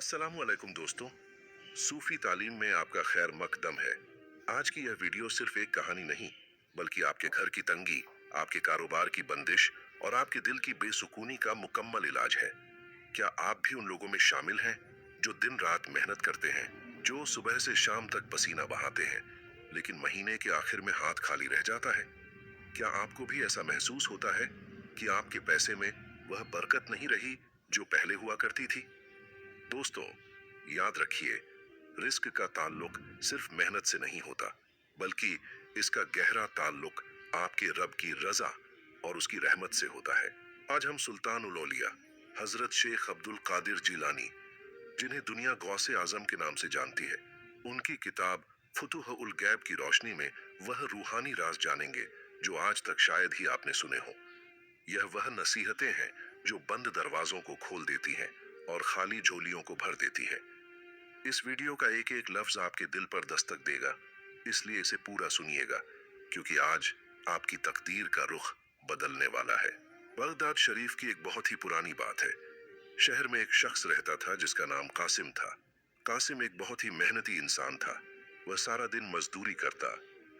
अस्सलामुअलैकुम दोस्तों। सूफी तालीम में आपका खैर मकदम है। आज की यह वीडियो सिर्फ एक कहानी नहीं, बल्कि आपके घर की तंगी, आपके कारोबार की बंदिश और आपके दिल की बेसुकूनी का मुकम्मल इलाज है। क्या आप भी उन लोगों में शामिल हैं जो दिन रात मेहनत करते हैं, जो सुबह से शाम तक पसीना बहाते हैं, लेकिन महीने के आखिर में हाथ खाली रह जाता है? क्या आपको भी ऐसा महसूस होता है कि आपके पैसे में वह बरकत नहीं रही जो पहले हुआ करती थी? दोस्तों, याद रखिए, रिस्क का ताल्लुक सिर्फ मेहनत से नहीं होता, बल्कि इसका गहरा ताल्लुक आपके रब की रजा और उसकी रहमत से होता है। आज हम सुल्तान उल औलिया हजरत शेख अब्दुल कादिर जिलानी, जिन्हें दुनिया गौसे आजम के नाम से जानती है, उनकी किताब फुतुह उल गैब की रोशनी में वह रूहानी राज जानेंगे जो आज तक शायद ही आपने सुने हो। यह वह नसीहतें हैं जो बंद दरवाजों को खोल देती हैं और खाली झोलियों को भर देती है। इस वीडियो का एक एक लफ्ज आपके दिल पर दस्तक देगा, इसलिए इसे पूरा सुनिएगा, क्योंकि आज आपकी तकदीर का रुख बदलने वाला है। बगदाद शरीफ की एक बहुत ही पुरानी बात है। शहर में एक शख्स रहता था जिसका नाम कासिम था। कासिम एक बहुत ही मेहनती इंसान था। वह सारा दिन मजदूरी करता,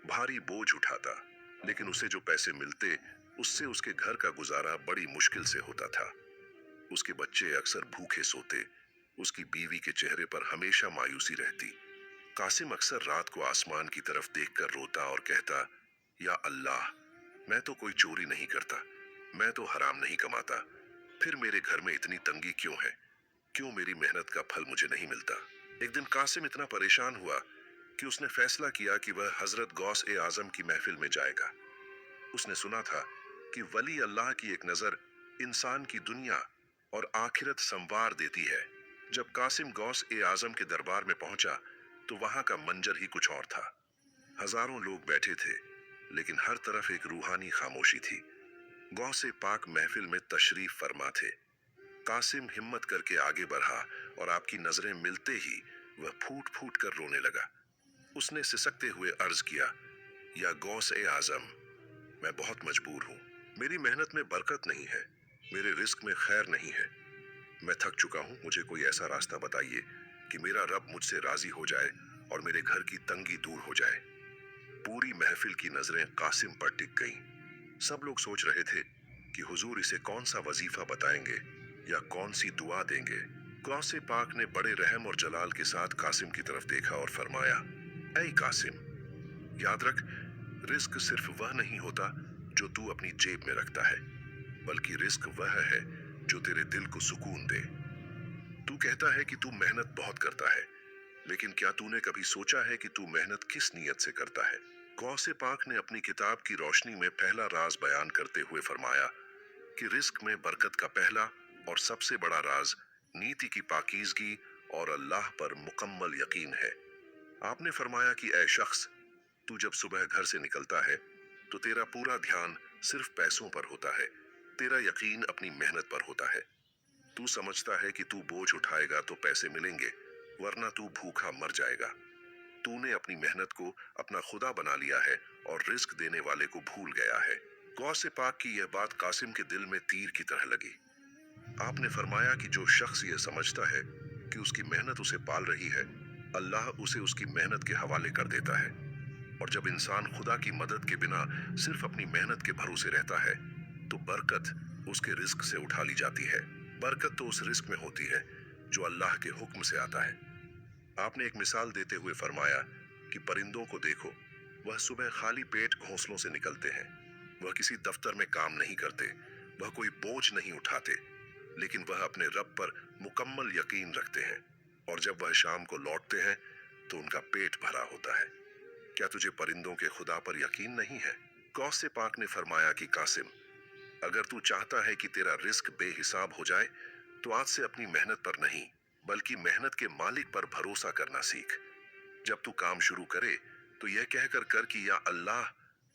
भारी बोझ उठाता, लेकिन उसे जो पैसे मिलते उससे उसके घर का गुजारा बड़ी मुश्किल से होता था। उसके बच्चे अक्सर भूखे सोते, उसकी बीवी के चेहरे पर हमेशा मायूसी रहती। कासिम अक्सर रात को आसमान की तरफ देखकर रोता और कहता, या अल्लाह, मैं तो कोई चोरी नहीं करता, मैं तो हराम नहीं कमाता, फिर मेरे घर में इतनी तंगी क्यों है? क्यों मेरी मेहनत का फल मुझे नहीं मिलता? एक दिन कासिम इतना परेशान हुआ कि उसने फैसला किया कि वह हजरत गौस ए आजम की महफिल में जाएगा। उसने सुना था कि वली अल्लाह की एक नजर इंसान की दुनिया और आखिरत संवार देती है। जब कासिम गौस ए आजम के दरबार में पहुंचा तो वहां का मंजर ही कुछ और था। हजारों लोग बैठे थे, लेकिन हर तरफ एक रूहानी खामोशी थी। गौस ए पाक महफिल में तशरीफ फरमा थे। कासिम हिम्मत करके आगे बढ़ा और आपकी नजरें मिलते ही वह फूट फूट कर रोने लगा। उसने सिसकते हुए अर्ज किया, या गौस ए आजम, मैं बहुत मजबूर हूँ। मेरी मेहनत में बरकत नहीं है, मेरे रिस्क में खैर नहीं है। मैं थक चुका हूँ, मुझे कोई ऐसा रास्ता बताइए कि मेरा रब मुझसे राजी हो जाए और मेरे घर की तंगी दूर हो जाए। पूरी महफिल की नजरें कासिम पर टिक गईं। सब लोग सोच रहे थे कि हुजूर इसे कौन सा वजीफा बताएंगे या कौन सी दुआ देंगे। गौसे पाक ने बड़े रहम और जलाल के साथ कासिम की तरफ देखा और फरमाया, ऐ कासिम, याद रख, रिस्क सिर्फ वह नहीं होता जो तू अपनी जेब में रखता है, बल्कि रिस्क वह है जो तेरे दिल को सुकून दे। तू कहता है कि तू मेहनत बहुत करता है, लेकिन क्या तूने कभी सोचा है कि तू मेहनत किस नीयत से करता है? गौसे पाक ने अपनी किताब की रोशनी में पहला राज बयान करते हुए फरमाया कि रिस्क में बरकत का पहला और सबसे बड़ा राज नीति की पाकीज़गी और अल्लाह पर मुकम्मल यकीन है। आपने फरमाया कि ऐ शख्स, तू जब सुबह घर से निकलता है तो तेरा पूरा ध्यान सिर्फ पैसों पर होता है, तेरा यकीन अपनी मेहनत पर होता है। तू समझता है कि तू बोझ उठाएगा तो पैसे मिलेंगे, वरना तू भूखा मर जाएगा। तूने अपनी मेहनत को अपना खुदा बना लिया है और रिस्क देने वाले को भूल गया है। गौसे पाक की यह बात कासिम के दिल में तीर की तरह लगी। आपने फरमाया कि जो शख्स ये समझता है कि उसकी मेहनत उसे पाल रही है, अल्लाह उसे उसकी मेहनत के हवाले कर देता है। और जब इंसान खुदा की मदद के बिना सिर्फ अपनी मेहनत के भरोसे रहता है, तो बरकत उसके रिस्क से उठा ली जाती है। बरकत तो उस रिस्क में होती है जो अल्लाह के हुक्म से आता है। आपने एक मिसाल देते हुए फरमाया कि परिंदों को देखो, वह सुबह खाली पेट घोंसलों से निकलते हैं। वह किसी दफ्तर में काम नहीं करते, वह कोई बोझ नहीं उठाते, लेकिन वह अपने रब पर मुकम्मल यकीन रखते हैं। और जब वह शाम को लौटते हैं तो उनका पेट भरा होता है। क्या तुझे परिंदों के खुदा पर यकीन नहीं है? गौसे पाक ने फरमाया कि कासिम, अगर तू चाहता है कि तेरा रिस्क बेहिसाब हो जाए, तो आज से अपनी मेहनत पर नहीं, बल्कि मेहनत के मालिक पर भरोसा करना सीख। जब तू काम शुरू करे तो यह कहकर कर कि या अल्लाह,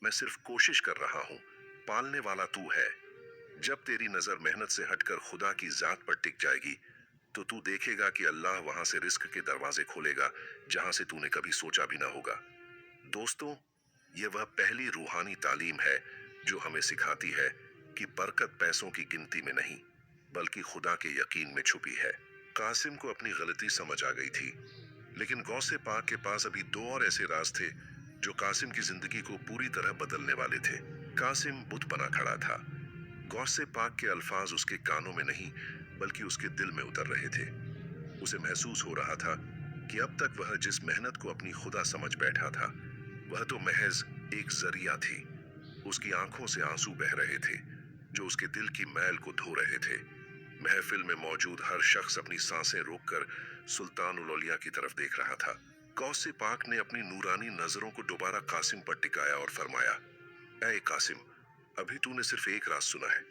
मैं सिर्फ कोशिश कर रहा हूँ, पालने वाला तू है। जब तेरी नजर मेहनत से हटकर खुदा की जात पर टिक जाएगी, तो तू देखेगा कि अल्लाह वहां से रिस्क के दरवाजे खोलेगा जहां से तूने कभी सोचा भी ना होगा। दोस्तों, ये वह पहली रूहानी तालीम है जो हमें सिखाती है कि बरकत पैसों की गिनती में नहीं, बल्कि खुदा के यकीन में छुपी है। कासिम को अपनी गलती समझ आ गई थी, लेकिन गौसे पाक के पास अभी दो और ऐसे राज थे जो कासिम की जिंदगी को पूरी तरह बदलने वाले थे। कासिम बुत बना खड़ा था। गौसे पाक के अल्फाज उसके कानों में नहीं बल्कि उसके दिल में उतर रहे थे। उसे महसूस हो रहा था कि अब तक वह जिस मेहनत को अपनी खुदा समझ बैठा था, वह तो महज एक जरिया थी। उसकी आंखों से आंसू बह रहे थे जो उसके दिल की मैल को धो रहे थे। महफिल में मौजूद हर शख्स अपनी सांसें रोककर सुल्तान उल औलिया की तरफ देख रहा था। गौसे पाक ने अपनी नूरानी नजरों को दोबारा कासिम पर टिकाया और फरमाया, ऐ कासिम, अभी तूने सिर्फ एक राज सुना है,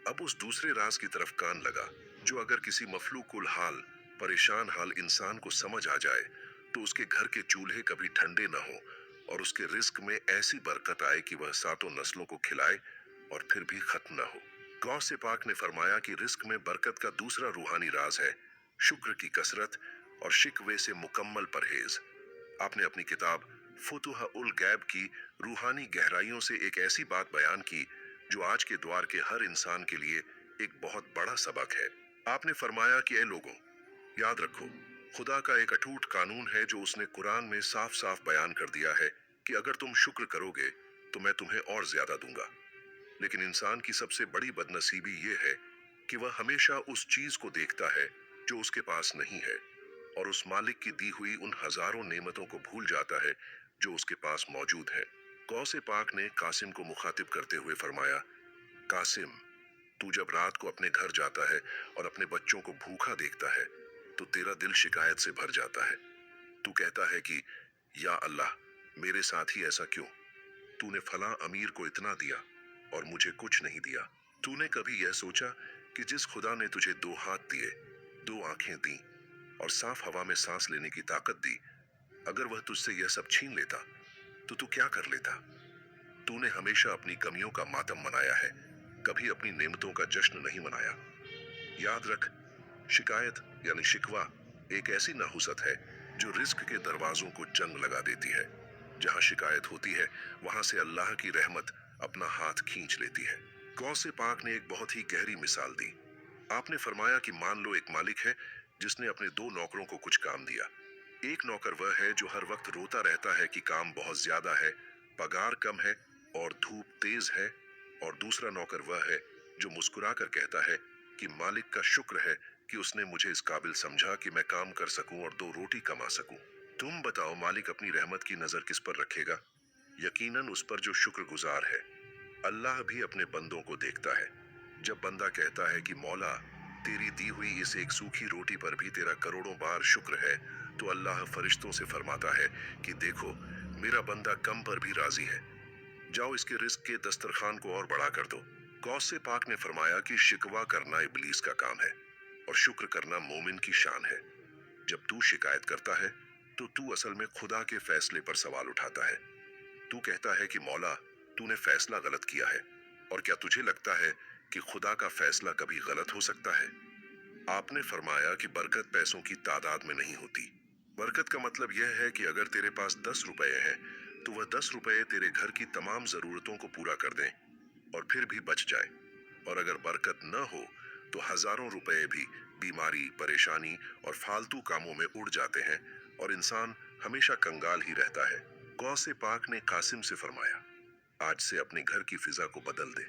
अब उस दूसरे राज की तरफ कान लगा, जो अगर किसी मफलूकुल हाल, परेशान हाल इंसान को समझ आ जाए तो उसके घर के चूल्हे कभी ठंडे न हो और उसके रिस्क में ऐसी बरकत आए कि वह सातों नस्लों को खिलाए और फिर भी खत्म न हो। गौसे पाक ने फरमाया कि रिस्क में बरकत का दूसरा रूहानी राज है शुक्र की कसरत और शिकवे से मुकम्मल परहेज। आपने अपनी किताब फुतुह उल गैब की रूहानी गहराइयों से एक ऐसी बात बयान की जो आज के द्वार के हर इंसान के लिए एक बहुत बड़ा सबक है। आपने फरमाया कि ए लोगों, याद रखो, खुदा का एक अटूट कानून है जो उसने कुरान में साफ साफ बयान कर दिया है कि अगर तुम शुक्र करोगे तो मैं तुम्हें और ज्यादा दूंगा। लेकिन इंसान की सबसे बड़ी बदनसीबी ये है कि वह हमेशा उस चीज को देखता है जो उसके पास नहीं है और उस मालिक की दी हुई उन हजारों नेमतों को भूल जाता है जो उसके पास मौजूद है। गौसे पाक ने कासिम को मुखातिब करते हुए फरमाया, कासिम, तू जब रात को अपने घर जाता है और अपने बच्चों को भूखा देखता है तो तेरा दिल शिकायत से भर जाता है। तू कहता है कि या अल्लाह, मेरे साथ ही ऐसा क्यों? तूने फला अमीर को इतना दिया और मुझे कुछ नहीं दिया। तूने कभी यह सोचा कि जिस खुदा ने तुझे दो हाथ दिए, दो आंखें दी और साफ हवा में सांस लेने की ताकत दी, अगर वह तुझसे यह सब छीन लेता तो तू क्या कर लेता? तूने हमेशा अपनी कमियों का मातम मनाया है, कभी अपनी नेमतों का जश्न नहीं मनाया। याद रख, शिकायत यानी शिकवा एक ऐसी नाहुसत है जो रिस्क के दरवाजों को जंग लगा देती है। जहां शिकायत होती है वहां से अल्लाह की रहमत अपना हाथ खींच लेती है। गौसे पाक ने एक बहुत ही गहरी मिसाल दी। आपने फरमाया कि मान लो एक मालिक है जिसने अपने दो नौकरों को कुछ काम दिया। एक नौकर वह है जो हर वक्त रोता रहता है कि काम बहुत ज्यादा है, पगार कम है और धूप तेज है, और दूसरा नौकर वह है जो मुस्कुरा कर कहता है कि मालिक का शुक्र है कि उसने मुझे इस काबिल समझा कि मैं काम कर सकूं और दो रोटी कमा सकूं। तुम बताओ, मालिक अपनी रहमत की नजर किस पर रखेगा? यकीनन उस पर जो शुक्रगुजार है। अल्लाह भी अपने बंदों को देखता है। जब बंदा कहता है कि मौला, तेरी दी हुई इस एक सूखी रोटी पर भी तेरा करोड़ों बार शुक्र है, तो अल्लाह फरिश्तों से फरमाता है कि देखो, मेरा बंदा कम पर भी राजी है, जाओ इसके रिस्क के दस्तरखान को और बड़ा कर दो। गौसे पाक ने फरमाया कि शिकवा करना इबलीस का काम है और शुक्र करना मोमिन की शान है। जब तू शिकायत करता है तो तू असल में खुदा के फैसले पर सवाल उठाता है। तू कहता है कि मौला, तूने फैसला गलत किया है, और क्या तुझे लगता है कि खुदा का फैसला कभी गलत हो सकता है? आपने फरमाया कि बरकत पैसों की तादाद में नहीं होती। बरकत का मतलब यह है कि अगर तेरे पास 10 रुपए हैं तो वह 10 रुपए तेरे घर की तमाम जरूरतों को पूरा कर दें और फिर भी बच जाए। और अगर बरकत न हो तो हजारों रुपए भी बीमारी, परेशानी और फालतू कामों में उड़ जाते हैं और इंसान हमेशा कंगाल ही रहता है। गौसे पाक ने कासिम से फरमाया, आज से अपने घर की फिजा को बदल दे।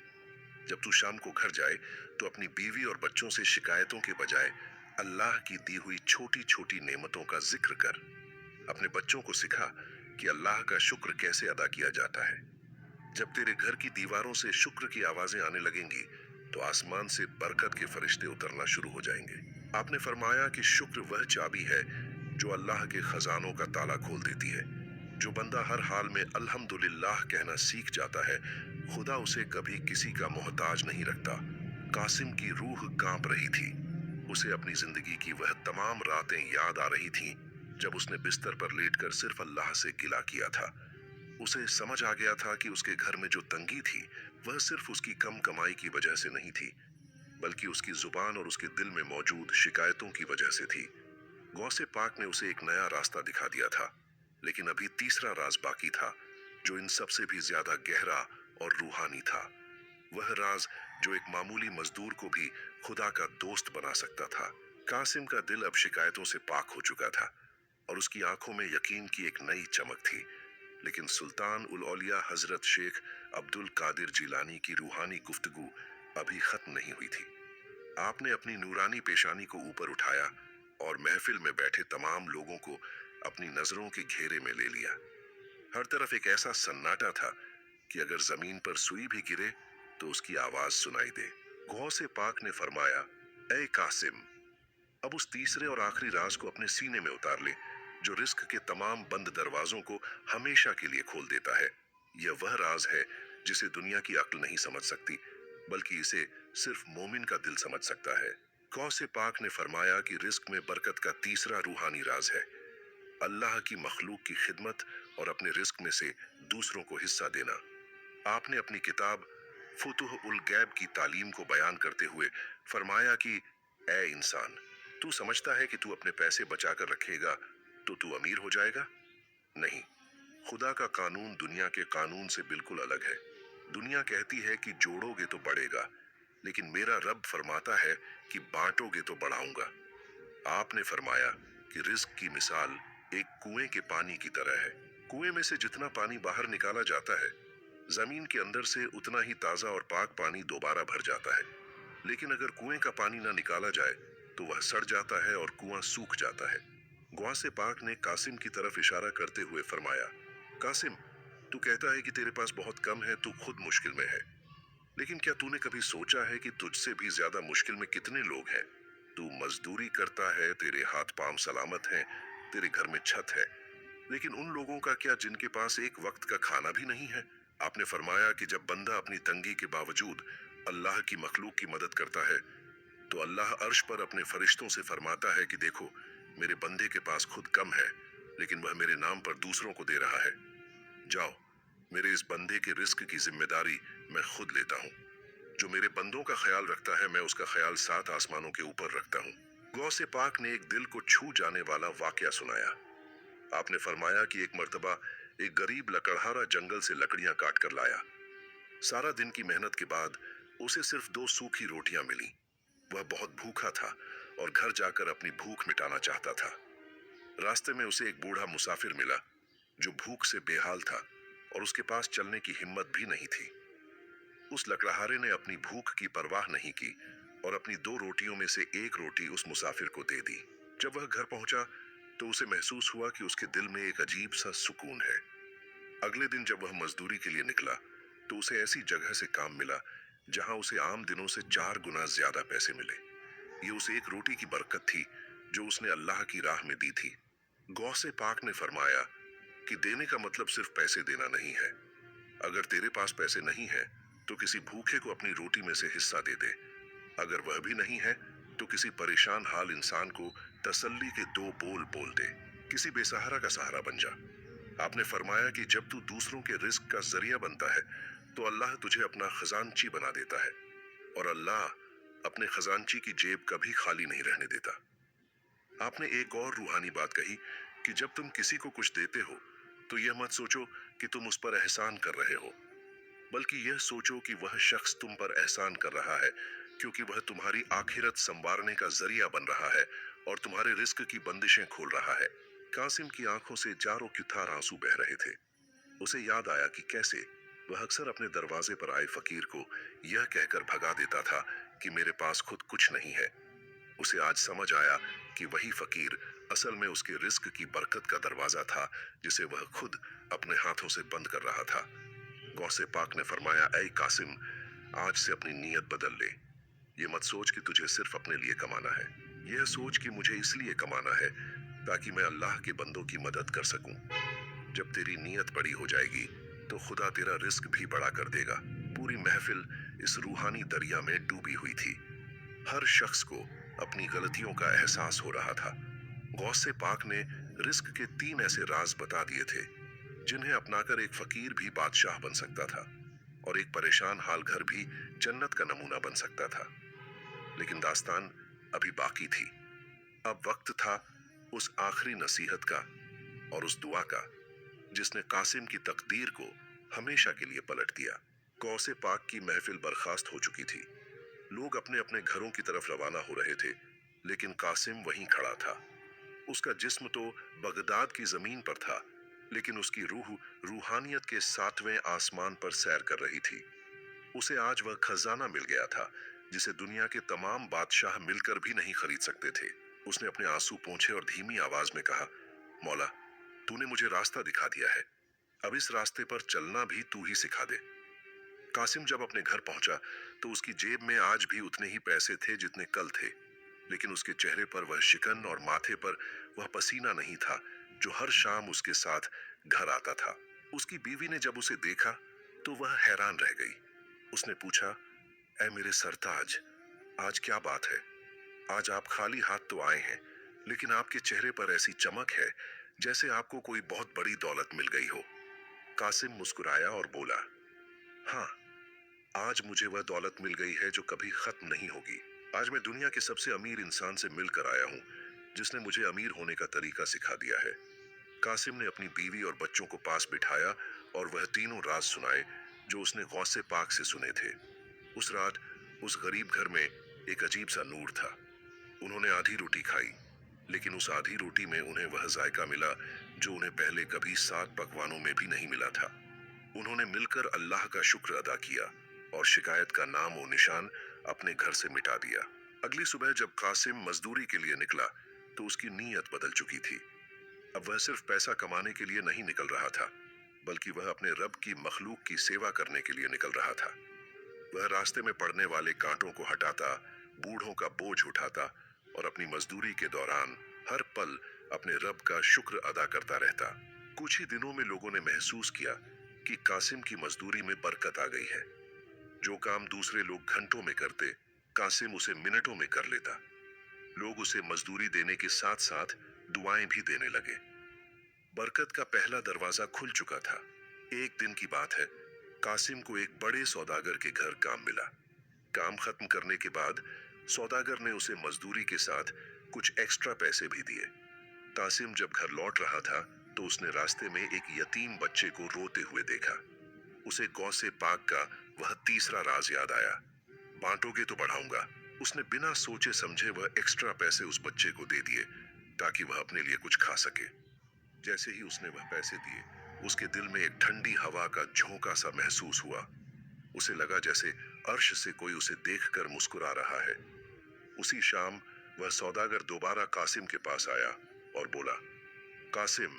जब तू शाम को घर जाए तो अपनी बीवी और बच्चों से शिकायतों के बजाय अल्लाह की दी हुई छोटी छोटी नेमतों का जिक्र कर। अपने बच्चों को सिखा कि अल्लाह का शुक्र कैसे अदा किया जाता है। जब तेरे घर की दीवारों से शुक्र की आवाजें आने लगेंगी तो आसमान से बरकत के फरिश्ते उतरना शुरू हो जाएंगे। आपने फरमाया कि शुक्र वह चाबी है जो अल्लाह के खजानों का ताला खोल देती है। जो बंदा हर हाल में अल्हम्दुलिल्लाह कहना सीख जाता है, खुदा उसे कभी किसी का मोहताज नहीं रखता। कासिम की रूह कांप रही थी। उसे अपनी जिंदगी की वह तमाम रातें याद आ रही थीं जब उसने बिस्तर पर लेटकर सिर्फ अल्लाह से गिला किया था। उसे समझ आ गया था कि उसके घर में जो तंगी थी वह सिर्फ उसकी कम कमाई की वजह से नहीं थी, बल्कि उसकी जुबान और उसके दिल में मौजूद शिकायतों की वजह से थी। गौसे पाक ने उसे एक नया रास्ता दिखा दिया था, लेकिन अभी तीसरा राज बाकी था जो इन सबसे भी ज्यादा गहरा और रूहानी था। वह राज जो एक मामूली मजदूर को भी खुदा का दोस्त बना सकता था। कासिम का दिल अब शिकायतों से पाक हो चुका था और उसकी आंखों में यकीन की एक नई चमक थी। लेकिन सुल्तान उल औलिया हजरत शेख अब्दुल कादिर जिलानी की रूहानी गुफ्तगू अभी खत्म नहीं हुई थी। आपने अपनी नूरानी पेशानी को ऊपर उठाया और महफिल में बैठे तमाम लोगों को अपनी नजरों के घेरे में ले लिया। हर तरफ एक ऐसा सन्नाटा था कि अगर जमीन पर सुई भी गिरे तो उसकी आवाज सुनाई दे। गौसे पाक ने फरमाया, ए कासिम, अब उस तीसरे और आखिरी राज को अपने सीने में उतार ले जो रिस्क के तमाम बंद दरवाजों को हमेशा के लिए खोल देता है। यह वह राज है जिसे दुनिया की अक्ल नहीं समझ सकती, बल्कि इसे सिर्फ मोमिन का दिल समझ सकता है। गौसे पाक ने फरमाया कि रिस्क में बरकत का तीसरा रूहानी राज है अल्लाह की मखलूक की खिदमत और अपने रिस्क में से दूसरों को हिस्सा देना। आपने अपनी किताब फुतुह उल गैब की तालीम को बयान करते हुए फरमाया कि ए इंसान, तू समझता है कि तू अपने पैसे बचाकर रखेगा तो तू अमीर हो जाएगा? नहीं, खुदा का कानून दुनिया के कानून से बिल्कुल अलग है। दुनिया कहती है कि जोड़ोगे तो बढ़ेगा, लेकिन मेरा रब फरमाता है कि बांटोगे तो बढ़ाऊंगा। आपने फरमाया कि रिस्क की मिसाल एक कुएं के पानी की तरह है। कुएं में से जितना पानी बाहर निकाला जाता है, जमीन के अंदर से उतना ही ताजा और पाक पानी दोबारा भर जाता है। लेकिन अगर कुएं का पानी ना निकाला जाए तो वह सड़ जाता है और कुआं सूख जाता है। गौसे पाक ने कासिम की तरफ इशारा करते हुए फरमाया, कासिम, तू कहता है कि तेरे पास बहुत कम है, तू खुद मुश्किल में है। लेकिन क्या तूने कभी सोचा है कि तुझसे भी ज्यादा मुश्किल में कितने लोग हैं? तू मजदूरी करता है, तेरे हाथ पांव सलामत हैं, तेरे घर में छत है, लेकिन उन लोगों का क्या जिनके पास एक वक्त का खाना भी नहीं है? आपने फरमाया कि जब बंदा अपनी तंगी के बावजूद अल्लाह की मखलूक की मदद करता है तो अल्लाह अर्श पर अपने फरिश्तों से फरमाता है कि देखो, मेरे बंदे के पास खुद कम है, लेकिन वह मेरे नाम पर दूसरों को दे रहा है। जाओ, मेरे इस बंदे के रिस्क की जिम्मेदारी मैं खुद लेता हूँ। जो मेरे बंदों का ख्याल रखता है, मैं उसका ख्याल 7 आसमानों के ऊपर रखता हूँ। गौसे पाक ने एक दिल को छू जाने वाला वाकया सुनाया। आपने फरमाया कि एक मर्तबा एक गरीब लकड़हारा जंगल से लकड़ियां काट कर लाया। सारा दिन की मेहनत के बाद उसे सिर्फ 2 सूखी रोटियां मिली। वह बहुत भूखा था और घर जाकर अपनी भूख मिटाना चाहता था। रास्ते में उसे एक बूढ़ा मुसाफिर मिला जो भूख से बेहाल था और उसके पास चलने की हिम्मत भी नहीं थी। उस लकड़हारे ने अपनी भूख की परवाह नहीं की और अपनी 2 रोटियों में से एक रोटी उस मुसाफिर को दे दी। जब वह घर पहुंचा तो उसे महसूस हुआ कि उसके दिल में एक अजीब सा सुकून है। अगले दिन जब वह मजदूरी के लिए निकला तो उसे ऐसी जगह से काम मिला जहां उसे आम दिनों से 4 गुना ज्यादा पैसे मिले। ये उस एक रोटी की बरकत थी जो उसने अल्लाह की राह में दी थी। गौसे पाक ने फरमाया कि देने का मतलब सिर्फ पैसे देना नहीं है। अगर तेरे पास पैसे नहीं है तो किसी भूखे को अपनी रोटी में से हिस्सा दे दे। अगर वह भी नहीं है तो किसी परेशान हाल इंसान को तसल्ली के 2 बोल बोल दे। किसी बेसहारा का सहारा बन जा। आपने फरमाया कि जब तू दूसरों के रिस्क का जरिया बनता है तो अल्लाह तुझे अपना खजानची बना देता है और अल्लाह अपने खजानची की जेब कभी खाली नहीं रहने देता। आपने एक और रूहानी बात कही कि जब तुम किसी को कुछ देते हो तो यह मत सोचो कि तुम उस पर एहसान कर रहे हो, बल्कि यह सोचो कि वह शख्स तुम पर एहसान कर रहा है क्योंकि वह तुम्हारी आखिरत संवारने का जरिया बन रहा है और तुम्हारे रिस्क की बंदिशें खोल रहा है। कासिम की आंखों से जारो क्युथार आंसू बह रहे थे। उसे याद आया कि कैसे वह अक्सर अपने दरवाजे पर आए फकीर को यह कहकर भगा देता था कि मेरे पास खुद कुछ नहीं है। उसे आज समझ आया कि वही फकीर असल में उसके रिस्क की बरकत का दरवाजा था जिसे वह खुद अपने हाथों से बंद कर रहा था। गौसे पाक ने फरमाया, ऐ कासिम, आज से अपनी नीयत बदल ले। ये मत सोच कि तुझे सिर्फ अपने लिए कमाना है, यह सोच कि मुझे इसलिए कमाना है ताकि मैं अल्लाह के बंदों की मदद कर सकूं। जब तेरी नीयत बड़ी हो जाएगी तो खुदा तेरा रिस्क भी बड़ा कर देगा। पूरी महफिल इस रूहानी दरिया में डूबी हुई थी। हर शख्स को अपनी गलतियों का एहसास हो रहा था। गौसे पाक ने रिस्क के 3 ऐसे राज बता दिए थे जिन्हें अपनाकर एक फकीर भी बादशाह बन सकता था और एक परेशान हाल घर भी जन्नत का नमूना बन सकता था। लेकिन दास्तान अभी बाकी थी। अब वक्त था उस आखिरी नसीहत का और उस दुआ का जिसने कासिम की तकदीर को हमेशा के लिए पलट दिया। गौसे पाक की महफिल बर्खास्त हो चुकी थी। लोग अपने अपने घरों की तरफ रवाना हो रहे थे। लेकिन कासिम वहीं खड़ा था। उसका जिस्म तो बगदाद की जमीन पर था, लेकिन उसकी रूह रूहानियत के 7वें आसमान पर सैर कर रही थी। उसे आज वह खजाना मिल गया था जिसे दुनिया के तमाम बादशाह मिलकर भी नहीं खरीद सकते थे। उसने अपने आंसू पोंछे और धीमी आवाज में कहा, मौला, तूने मुझे रास्ता दिखा दिया है, अब इस रास्ते पर चलना भी तू ही सिखा दे। कासिम जब अपने घर पहुंचा तो उसकी जेब में आज भी उतने ही पैसे थे जितने कल थे, लेकिन उसके चेहरे पर वह शिकन और माथे पर वह पसीना नहीं था जो हर शाम उसके साथ घर आता था। उसकी बीवी ने जब उसे देखा तो वह हैरान रह गई। उसने पूछा, ऐ मेरे सरताज, आज क्या बात है? आज आप खाली हाथ तो आए हैं, लेकिन आपके चेहरे पर ऐसी चमक है जैसे आपको कोई बहुत बड़ी दौलत मिल गई हो। कासिम मुस्कुराया और बोला, हाँ, आज मुझे वह दौलत मिल गई है जो कभी खत्म नहीं होगी। आज मैं दुनिया के सबसे अमीर इंसान से मिलकर आया हूँ, जिसने मुझे अमीर होने का तरीका सिखा दिया है। कासिम ने अपनी बीवी और बच्चों को पास बिठाया और वह तीनों राज सुनाए जो उसने गौसे पाक से सुने थे। उस रात उस गरीब घर में एक अजीब सा नूर था। उन्होंने आधी रोटी खाई, लेकिन उस आधी रोटी में उन्हें वह जायका मिला जो उन्हें पहले कभी 7 पकवानों में भी नहीं मिला था। उन्होंने मिलकर अल्लाह का शुक्र अदा किया और शिकायत का नाम और निशान अपने घर से मिटा दिया। अगली सुबह जब कासिम मजदूरी के लिए निकला तो उसकी नीयत बदल चुकी थी। अब वह सिर्फ पैसा कमाने के लिए नहीं निकल रहा था, बल्कि वह अपने रब की मखलूक की सेवा करने के लिए निकल रहा था। वह रास्ते में पड़ने वाले कांटों को हटाता, बूढ़ों का बोझ उठाता और अपनी मजदूरी के दौरान हर पल अपने रब का शुक्र अदा करता रहता। कुछ ही दिनों में लोगों ने महसूस किया कि कासिम की मजदूरी में बरकत आ गई है। जो काम दूसरे लोग घंटों में करते, कासिम उसे मिनटों में कर लेता। लोग उसे मजदूरी देने के साथ साथ दुआएं भी देने लगे। बरकत का पहला दरवाजा खुल चुका था। एक दिन की बात है, कासिम को एक बड़े सौदागर के घर काम मिला। काम खत्म करने के बाद सौदागर ने उसे मजदूरी के साथ कुछ एक्स्ट्रा पैसे भी दिए। कासिम जब घर लौट रहा था तो उसने रास्ते में एक यतीम बच्चे को रोते हुए देखा। उसे गौसे पाक का वह तीसरा राज याद आया। बांटोगे तो बढ़ाऊंगा। उसने बिना सोचे समझे वह एक्स्ट्रा पैसे उस बच्चे को दे दिए ताकि वह अपने लिए कुछ खा सके। जैसे ही उसने वह पैसे दिए, उसके दिल में एक ठंडी हवा का झोंका सा महसूस हुआ। उसे लगा जैसे अर्श से कोई उसे देखकर मुस्कुरा रहा है। उसी शाम वह सौदागर दोबारा कासिम के पास आया और बोला, कासिम,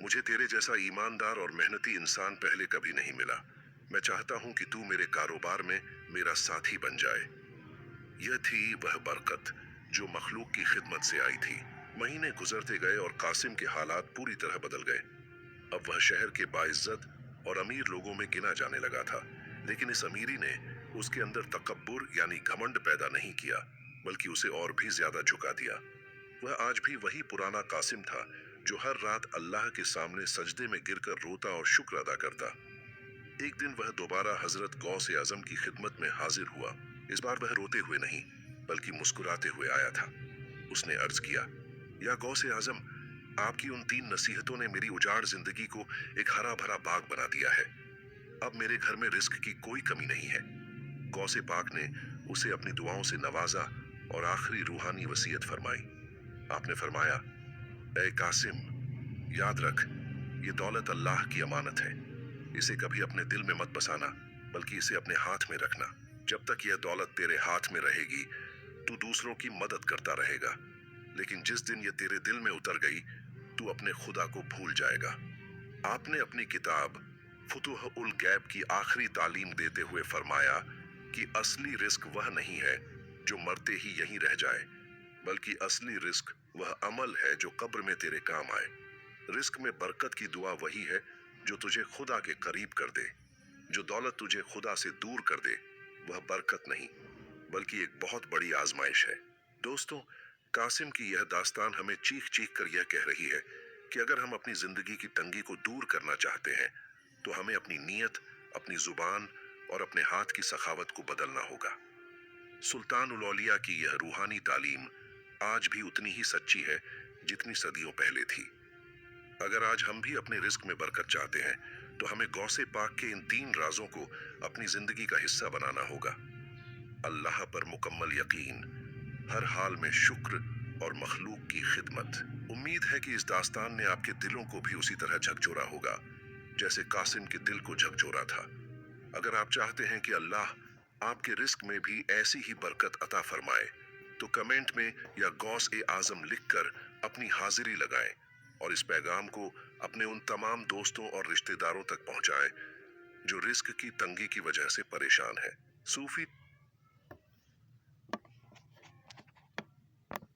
मुझे तेरे जैसा ईमानदार और मेहनती इंसान पहले कभी नहीं मिला। मैं चाहता हूं कि तू मेरे कारोबार में मेरा साथी बन जाए। यह थी वह बरकत जो मखलूक की खिदमत से आई थी। महीने गुजरते गए और कासिम के हालात पूरी तरह बदल गए। अब वह शहर के बाइज्जत और अमीर लोगों में गिना जाने लगा था, लेकिन इस अमीरी ने उसके अंदर तकब्बुर यानी घमंड पैदा नहीं किया, बल्कि उसे और भी ज्यादा झुका दिया। वह आज भी वही पुराना कासिम था जो हर रात अल्लाह के सामने सजदे में गिरकर रोता और शुक्र अदा करता। एक दिन वह दोबारा हजरत गौसे आजम की खिदमत में हाजिर हुआ। इस बार वह रोते हुए नहीं, बल्कि मुस्कुराते हुए आया था। उसने अर्ज किया, या गौसे आजम, आपकी उन 3 नसीहतों ने मेरी उजाड़ जिंदगी को एक हरा भरा बाग बना दिया है। अब मेरे घर में रिस्क की कोई कमी नहीं है। गौसे पाक ने उसे अपनी दुआओं से नवाजा और आखिरी रूहानी वसीयत फरमाई। आपने फरमाया, ए कासिम, याद रख, ये दौलत अल्लाह की अमानत है। इसे कभी अपने दिल में मत बसाना, बल्कि इसे अपने हाथ में रखना। जब तक यह दौलत तेरे हाथ में रहेगी, तू दूसरों की मदद करता रहेगा, लेकिन जिस दिन यह तेरे दिल में उतर गई, तू अपने खुदा को भूल जाएगा। आपने अपनी किताब फुतुह उल गैब की आखिरी तालीम देते हुए फरमाया कि असली रिस्क वह नहीं है जो मरते ही यहीं रह जाए, बल्कि असली रिस्क वह अमल है जो कब्र में तेरे काम आए। रिस्क में बरकत की दुआ वही है जो तुझे खुदा के करीब कर दे। जो दौलत तुझे खुदा से दूर कर दे, वह बरकत नहीं, बल्कि एक बहुत बड़ी आजमाइश है। दोस्तों, कासिम की यह दास्तान हमें चीख चीख कर यह कह रही है कि अगर हम अपनी जिंदगी की तंगी को दूर करना चाहते हैं, तो हमें अपनी नीयत, अपनी जुबान और अपने हाथ की सखावत को बदलना होगा। सुल्तान उल औलिया की यह रूहानी तालीम आज भी उतनी ही सच्ची है जितनी सदियों पहले थी। अगर आज हम भी अपने रिस्क में बरकत चाहते हैं, तो हमें गौसे पाक के इन 3 राजों को अपनी जिंदगी का हिस्सा बनाना होगा। अल्लाह पर मुकम्मल यकीन, हर हाल में शुक्र और मखलूक की खिदमत। उम्मीद है कि इस दास्तान ने आपके दिलों को भी उसी तरह झकझोरा होगा जैसे कासिम के दिल को झकझोरा था। अगर आप चाहते हैं कि अल्लाह आपके रिस्क में भी ऐसी ही बरकत अता फरमाए, तो कमेंट में या गौस ए आजम लिखकर अपनी हाजिरी लगाएं और इस पैगाम को अपने उन तमाम दोस्तों और रिश्तेदारों तक पहुंचाएं जो रिस्क की तंगी की वजह से परेशान हैं। सूफी